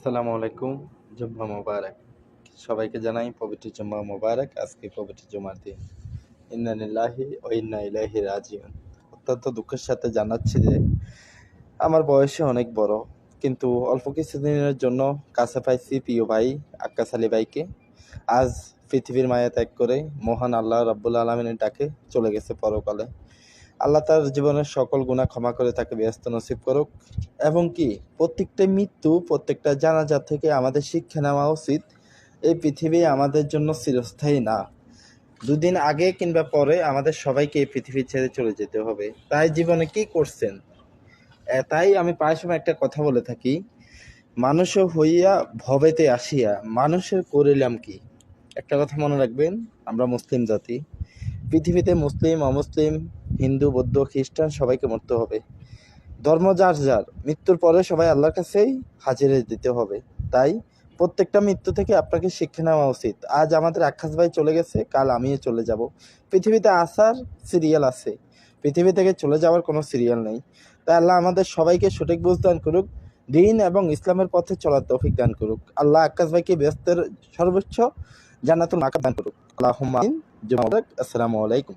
আসসালামু আলাইকুম। জুম্মা মোবারক। সবাইকে জানাই পবিত্র জুম্মা মোবারক। আজকে পবিত্র জুমার দিন। ইন্না লিল্লাহি ওয়া ইন্না ইলাইহি রাজিউন। অত্যন্ত দুঃখের সাথে জানাচ্ছি যে আমার বয়সে অনেক বড়, কিন্তু অল্প কিছুদিনের জন্য কাছে পাইছি প্রিয় ভাই আক্কাস আলী ভাইকে। আজ পৃথিবীর মায়া ত্যাগ করে মহান আল্লাহ রাব্বুল আলামিনের ডাকে চলে গেছে পরকালে। আল্লাহ তার জীবনের সকল গুনাহ ক্ষমা করে তাকে বেহেশত নসিব করুক। এবং কি প্রত্যেকটা মৃত্যু, প্রত্যেকটা জানাজা থেকে আমাদের শিক্ষা নেওয়া উচিত, এই পৃথিবী আমাদের জন্য চিরস্থায়ী না। দুদিন আগে কিংবা পরে আমাদের সবাইকে এই পৃথিবী ছেড়ে চলে যেতে হবে। তাই জীবনে কি করছেন? তাই আমি প্রায় সময় একটা কথা বলে থাকি, মানুষ হইয়া ভবেতে আসিয়া মানুষের করিলাম কি। একটা কথা মনে রাখবেন, আমরা মুসলিম জাতি। পৃথিবীতে মুসলিম, অমুসলিম, হিন্দু, বৌদ্ধ, খ্রিস্টান সবাইকে মরতে হবে। ধর্ম যার যার, মৃত্যুর পরে সবাই আল্লাহর কাছেই হাজির দিতে হবে। তাই প্রত্যেকটা মৃত্যু থেকে আপনাকে শিক্ষা নেওয়া উচিত। আজ আমাদের আক্কাস ভাই চলে গেছে, কাল আমিও চলে যাব। পৃথিবীতে আসার সিরিয়াল আছে, পৃথিবী থেকে চলে যাওয়ার কোনো সিরিয়াল নেই। তাই আল্লাহ আমাদের সবাইকে সঠিক বুঝ দান করুক, দিন এবং ইসলামের পথে চলার তৌফিক দান করুক। আল্লাহ আক্কাস ভাইকে ব্যস্তের সর্বোচ্চ জান্নাতুল মাকাম দান করুক। আল্লাহুম্মা আমিন। আসসালামু আলাইকুম।